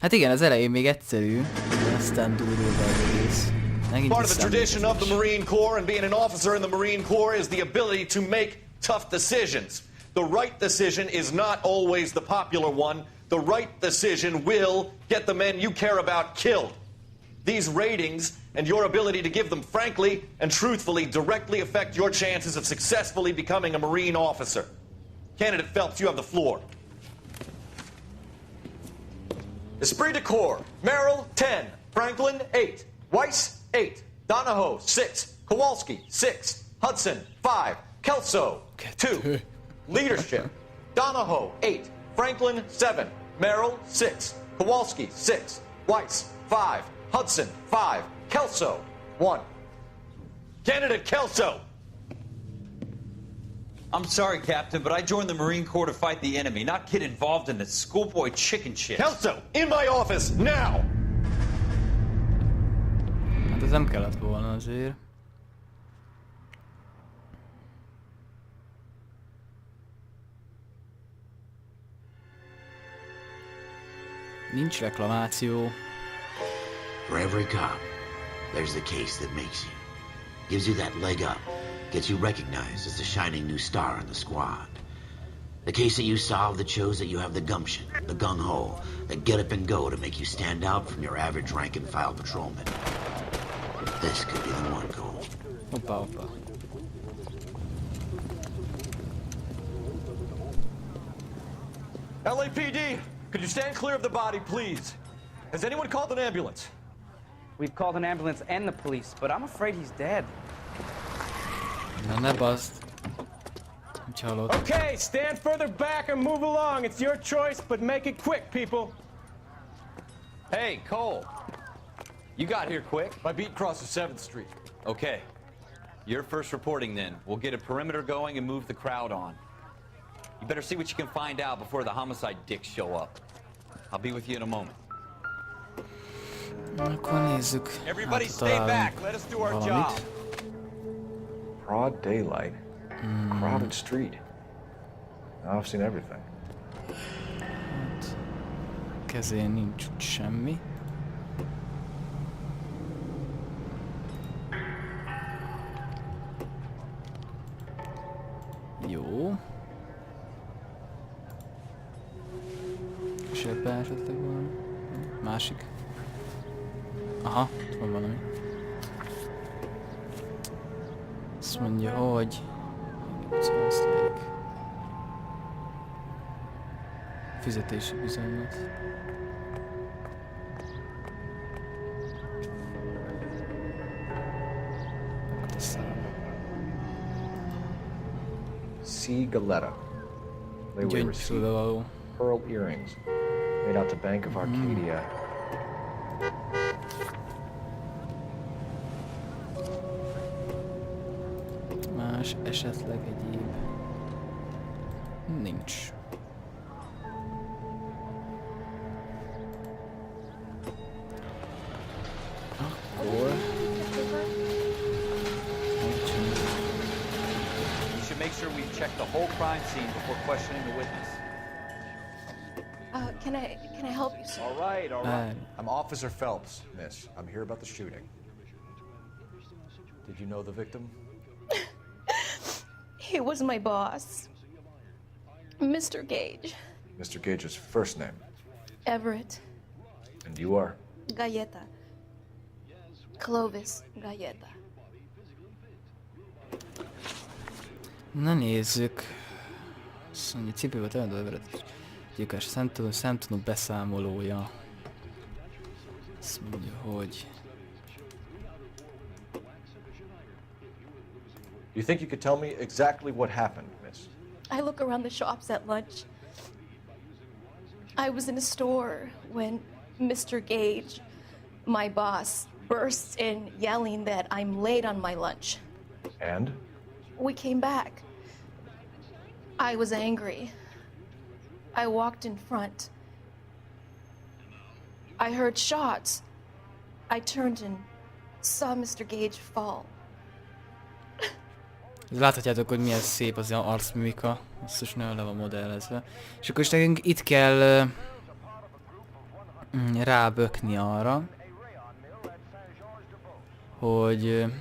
Hát igen, az elején még egyszerű, de aztán durul be az egész. Part of the tradition of the Marine Corps and being an officer in the Marine Corps is the ability to make tough decisions. The right decision is not always the popular one. The right decision will get the men you care about killed. These ratings and your ability to give them frankly and truthfully directly affect your chances of successfully becoming a Marine officer. Candidate Phelps, you have the floor. Esprit de Corps, Merrill, 10. Franklin, 8. Weiss, 8. Donahoe, 6. Kowalski, 6. Hudson, 5. Kelso, 2. Leadership, Donahoe, 8. Franklin, 7. Merrill, 6. Kowalski, 6. Weiss, 5. Hudson, 5. Kelso, 1. Candidate Kelso! I'm sorry, Captain, but I joined the Marine Corps to fight the enemy, not get involved in this schoolboy chicken shit. Kelso, in my office, now! Hát ez nem kellett volna azért. Nincs reklamáció. For every cop, there's the case that makes you. Gives you that leg up. Gets you recognized as the shining new star in the squad. The case that you solve that shows that you have the gumption, the gung-ho, the get up and go to make you stand out from your average rank-and-file patrolman. This could be the one, Cole. Hoppa, hoppa. LAPD, could you stand clear of the body, please? Has anyone called an ambulance? We've called an ambulance and the police, but I'm afraid he's dead. Na ne baszd. Nincs halott. Okay, stand further back and move along. It's your choice, but make it quick, people. Hey, Cole. You got here quick. My beat crosses 7th Street. Okay. You're first reporting then. We'll get a perimeter going and move the crowd on. You better see what you can find out before the homicide dicks show up. I'll be with you in a moment. Akkor nézzük. Everybody stay back. Let us do our job. Broad daylight, crowded street. Now I've seen everything. Hát, kezén nincs úgy semmi. Jó. Kisebbe esetleg valami. Másik. Aha, ott van valami. Azt mondja, hogy... Fizetési bizonylat. C. Galetta. Layaway receipt. Pearl earrings. Made out to Bank of Arcadia. Más esetleg egyéb. Nincs. Akkor... We should make sure we've checked the whole crime scene before questioning the witness. Can I help you, sir? All right, all right. I'm Officer Phelps, miss. I'm here about the shooting. Did you know the victim? He was my boss, Mr. Gage. Mr. Gage's first name. Everett. And you are? Galleta. Clovis Galleta. Na nézzük. Azt mondja, cipőbe temető Everett. Gyilkos szemtanú beszámolója. Azt mondja, hogy... You think you could tell me exactly what happened, miss? I look around the shops at lunch. I was in a store when Mr. Gage, my boss, bursts in yelling that I'm late on my lunch. And? We came back. I was angry. I walked in front. I heard shots. I turned and saw Mr. Gage fall. Láthatjátok, hogy milyen szép az arcmimika. Azt is nagyon le van modellezve. És akkor is nekünk itt kell rábökni arra, hogy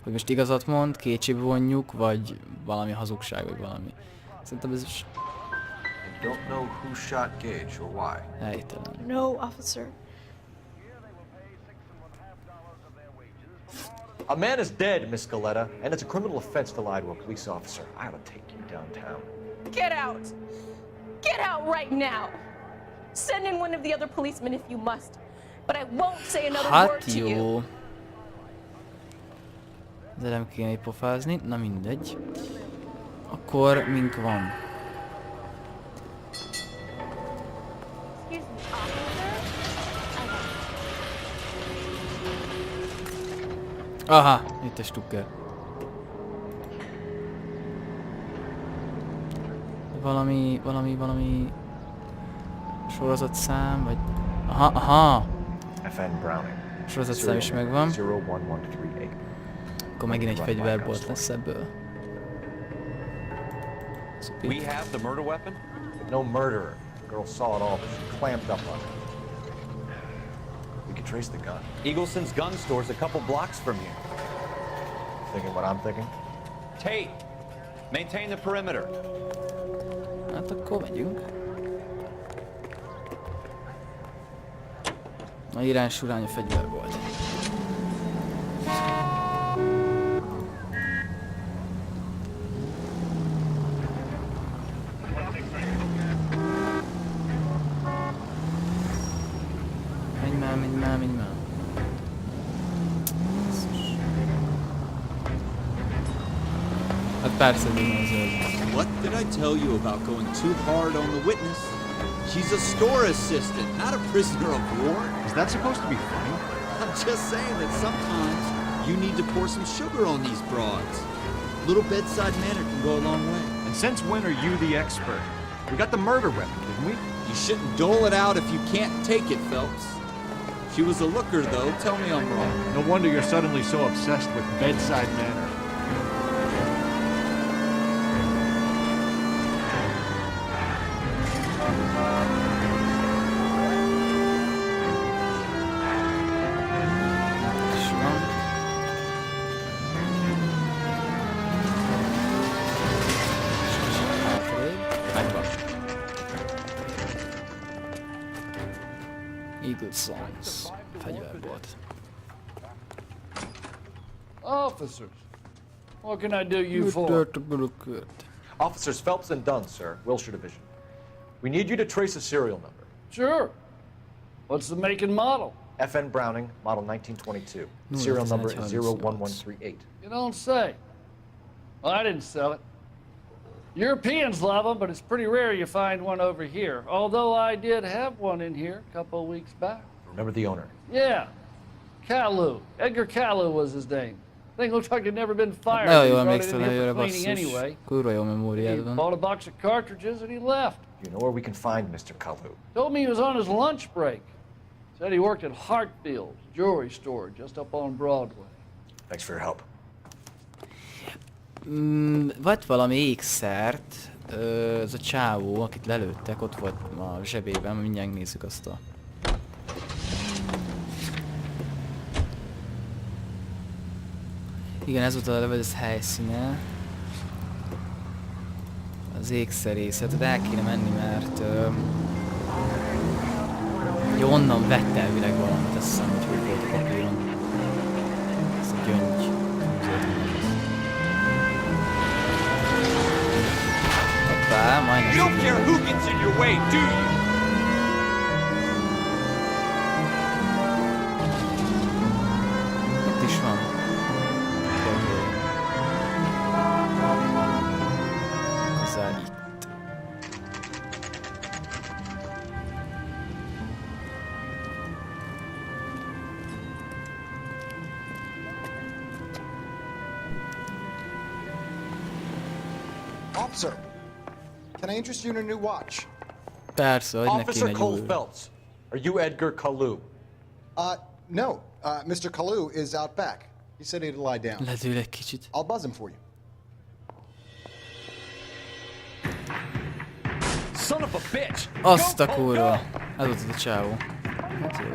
most igazat mond, kétségbe vonjuk, vagy valami hazugság, vagy valami. Szerintem ez is I don't know who shot Gage or why. helytelen. No, officer. A man is dead, Miss Galetta, and it's a criminal offense to lie to a police officer. I ought to take you downtown. Get out! Get out right now! Send in one of the other policemen if you must, but I won't say another word Hát to you. jó. De nem kéne így pofázni, na mindegy. Akkor mink van? Excuse me, officer? Aha, itt a stukker. Valami sorozatszám, vagy... Aha! FN Browning. Sorozatszám is megvan. 01138. Akkor megint egy fegyverbolt lesz ebből. We have the murder weapon? No murderer. The girl saw it all, but she clamped up on it. We can trace the gun. Eagleson's gun store's a couple blocks from here. Thinking what I'm thinking? Tate, maintain the perimeter. Hát akkor megyünk. Na irány a fegyverbolt. Menj már. Hát persze, hogy az zöld. What did I tell you about going too hard on the witness? She's a store assistant, not a prisoner of war. Is that supposed to be funny? I'm just saying that sometimes you need to pour some sugar on these broads. Little bedside manner can go a long way. And since when are you the expert? We got the murder weapon, didn't we? You shouldn't dole it out if you can't take it, Phelps. She was a looker, though. Tell me I'm wrong. No wonder you're suddenly so obsessed with bedside manner. Eagleson's fegyverbolt. Officers, what can I do you for? Officers Phelps and Dunn, sir, Wilshire Division. We need you to trace a serial number. Sure. What's the make and model? FN Browning, model 1922. The serial number is 01138. You don't say. Well, I didn't sell it. Europeans love them, but it's pretty rare you find one over here. Although I did have one in here a couple of weeks back. Remember the owner? Yeah. Kalu. Edgar Kalu was his name. Thing looks like it'd never been fired. Nagyon He jól brought it emlékszel in here előre, for cleaning basszus. anyway. Kurva jó He memóriád van. bought a box of cartridges and he left. You know where we can find Mr. Kalu? Told me he was on his lunch break. Said he worked at Hartfield's jewelry store just up on Broadway. Thanks for your help. Vett valami ékszert, ez a csávó, akit lelőttek, ott volt a zsebében, mindjárt nézzük azt a... Igen, ez volt a levedez helyszíne. Az ékszerész, hát el kéne menni, mert... onnan vett elvileg valamit, azt hiszem, hogy hogy volt a papíron. Ez a gyöngy. Hoppá, majdnem. You don't care who gets in your way, do you? Itt is van. Közel itt. Officer, can I interest you in a new watch? Persze, hogy ne Officer kéne Cole gyújni. Phelps, are you Edgar Kalu? No. Mr. Kalu is out back. He said he'd lie down. Ledől egy kicsit. I'll buzz him for you. Son of a bitch! Azt a kurva! Ez volt az a csávó. Hát jó.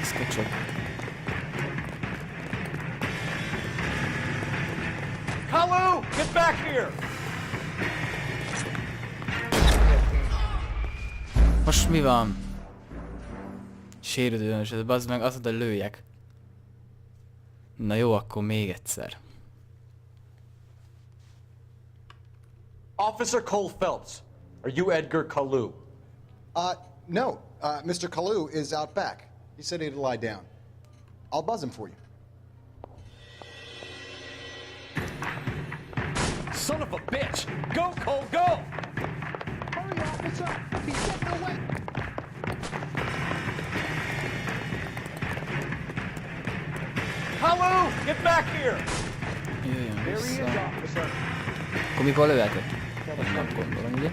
Szkecsek. Kalu, get back here! Most mi van? Sérülős, ez bazd meg, azt mondta, hogy lőjek. Na jó, akkor még egyszer. Officer Cole Phelps, are you Edgar Kalu? No. Mr. Kalu is out back. He said he'd lie down. I'll buzz him for you. Son of a bitch! Go, Cole, go! Hurry, officer! He's getting away! Kalu, get back here! Jöjjön There he is, vissza. officer. Akkor mikor lövhetek? Nem gondolom, ugye?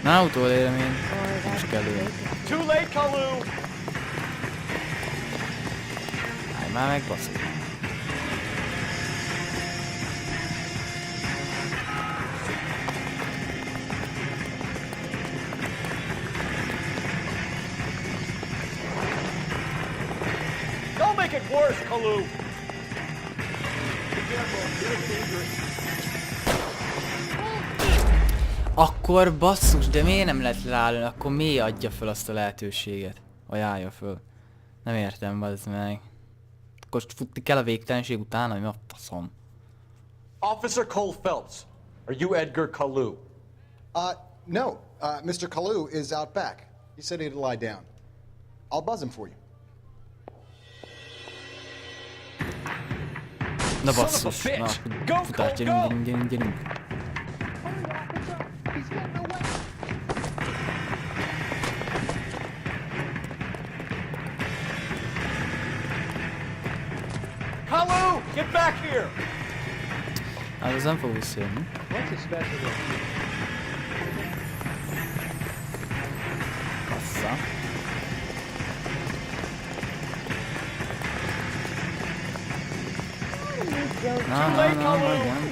Na, utólélemény. Most kell lőni. Too late, Kalu! Állj már meg, baszol. Don't make it worse, Kalu! Be careful, it's dangerous. Akkor basszus, de miért nem lehet rálőni? Akkor miért adja fel azt a lehetőséget? Ajánlja föl. Nem értem, bazd meg. Akkor futni kell a végtelenség utána, mi a faszom? Officer Cole Phelps, are you Edgar Kalu? No. Mr. Kalu is out back. He said he'd lie down. I'll buzz him for you. Na basszus, na, futás, gyerünk, gyerünk, gyerünk. Kalu, get back here! Hát az nem fog visszajönni. What's his specialty? Bassza. Na, na, na, igen.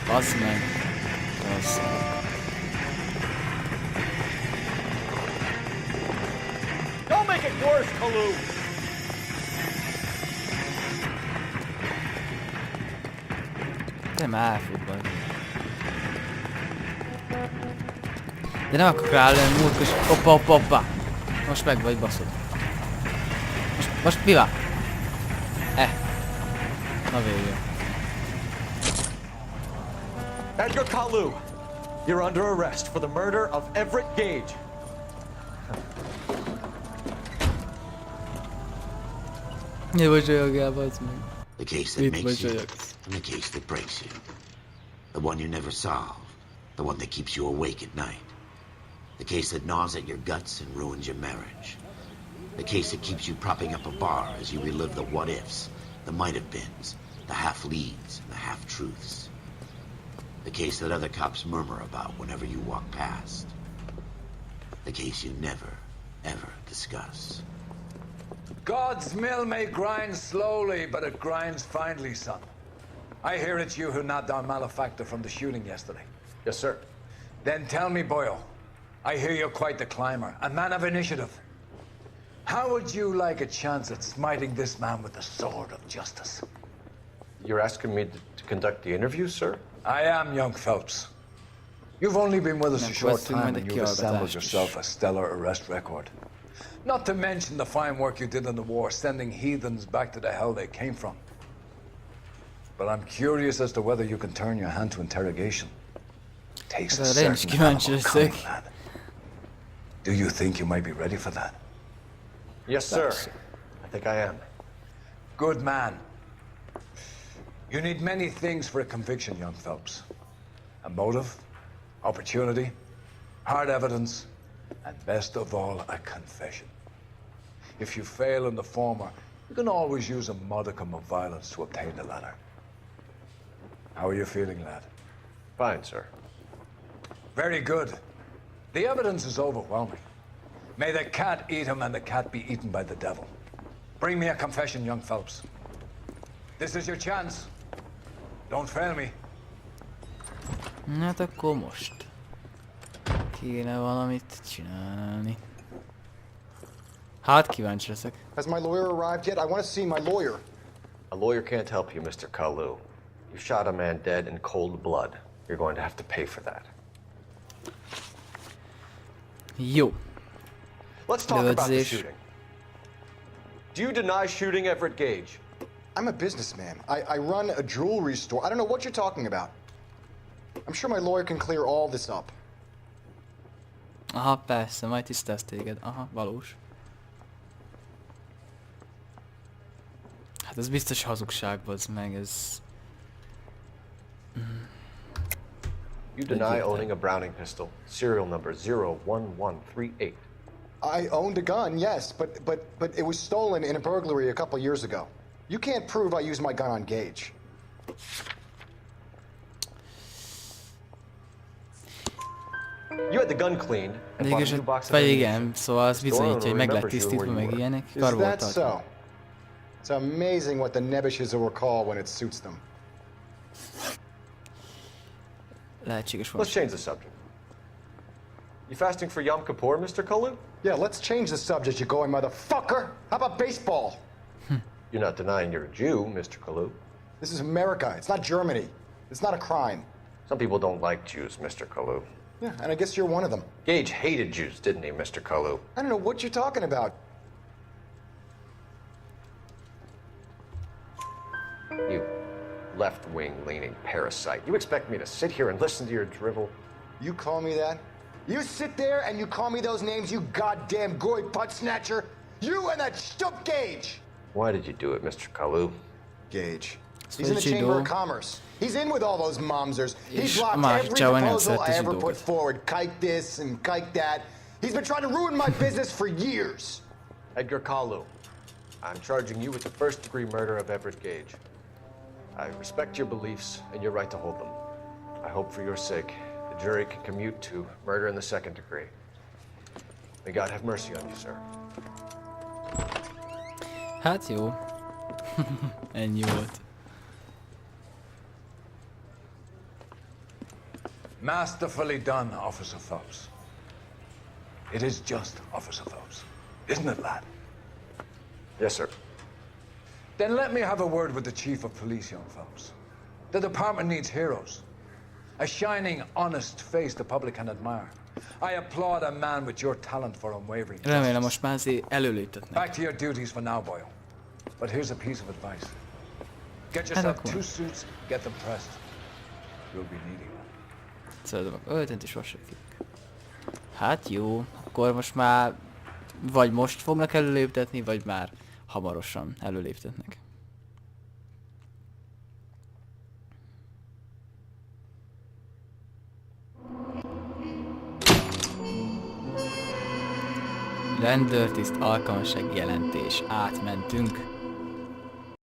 Bassz meg. Bassza. Don't make it worse, Kalu! Nem elfut vagy. De nem akarok rálőni, múltkor is. Hoppa, hoppa, hoppa. Most meg vagy, baszod. Most mi van? Na végül. Edgar Kalu, you're under arrest for the murder of Everett Gage. Mi mosolyogjál, bazd meg. The case that Mit makes you mosolyogsz? and the case that breaks you. The one you never solve. The one that keeps you awake at night. The case that gnaws at your guts and ruins your marriage. The case that keeps you propping up a bar as you relive the what-ifs, the might-have-beens, the half-leads, and the half-truths. The case that other cops murmur about whenever you walk past. The case you never, ever discuss. God's mill may grind slowly, but it grinds finely, son. I hear it's you who knocked down Malefactor from the shooting yesterday. Yes, sir. Then tell me, Boyle, I hear you're quite the climber, a man of initiative. How would you like a chance at smiting this man with the sword of justice? You're asking me to conduct the interview, sir? I am, young Phelps. You've only been with us a short time and you've assembled yourself a stellar arrest record. Not to mention the fine work you did in the war, sending heathens back to the hell they came from. But I'm curious as to whether you can turn your hand to interrogation. Takes a certain animal cunning, lad. Do you think you might be ready for that? Yes, sir. I think I am. Good man. You need many things for a conviction, young Phelps. A motive, opportunity, hard evidence, and best of all, a confession. If you fail in the former, you can always use a modicum of violence to obtain the latter. How are you feeling, lad? Fine, sir. Very good. The evidence is overwhelming. May the cat eat him and the cat be eaten by the devil. Bring me a confession, young Phelps. This is your chance. Don't fail me. Hát akkor most kéne valamit csinálni. Hát kíváncsi leszek. Has my lawyer arrived yet? I want to see my lawyer. A lawyer can't help you, Mr. Kalu. You shot a man dead in cold blood. You're going to have to pay for that. Jó. Let's talk about the shooting. Do you deny shooting Everett Gage? I'm a businessman. I run a jewelry store. I don't know what you're talking about. I'm sure my lawyer can clear all this up. Aha, persze, majd tisztáz téged. Aha, valós. Hát ez biztos hazugság, bazd meg, ez... You deny owning a Browning pistol, serial number 01138. I owned a gun, yes, but it was stolen in a burglary a couple years ago. You can't prove I used my gun on Gage. You had the gun cleaned and bought a new box of vagy igen, szóval az bizonyítja, hogy meg lett tisztítva, meg ilyenek. Is that so? It's amazing what the nebbishes will recall when it suits them. Lehetséges Let's change the subject. You fasting for Yom Kippur, Mr. Kalu? Yeah, let's change the subject, you going motherfucker. How about baseball? You're not denying you're a Jew, Mr. Kalu. This is America. It's not Germany. It's not a crime. Some people don't like Jews, Mr. Kalu. Yeah, and I guess you're one of them. Gage hated Jews, didn't he, Mr. Kalu? I don't know what you're talking about. You left-wing leaning parasite. You expect me to sit here and listen to your drivel? You call me that? You sit there and you call me those names, you goddamn goy butt snatcher? You and that stup Gage! Why did you do it, Mr. Kalu? Gage. He's in the Chamber of Commerce. He's in with all those momsers. He's blocked every proposal I ever put forward. Kike this and kike that. He's been trying to ruin my business for years. Edgar Kalu, I'm charging you with the first-degree murder of Everett Gage. I respect your beliefs and your right to hold them. I hope for your sake the jury can commute to murder in the second degree. May God have mercy on you, sir. Hát jó. Ennyi volt. Masterfully done, Officer Phelps. It is just, Officer Phelps. Isn't it, lad? Yes, sir. Then let me have a word with the Chief of Police, young Phelps. The department needs heroes. A shining, honest face the public can admire. I applaud a man with your talent for unwavering justice. Remélem most már azért előléptetnek. Back to your duties for now, boyo. But here's a piece of advice. Get yourself 2 suits, get them pressed. You'll be needing them. Szerintem öltönt is vasakik. Hát jó, akkor most már vagy most fognak előléptetni, vagy már hamarosan előléptetnek. Rendőrtiszt alkalmasság jelentés. Átmentünk.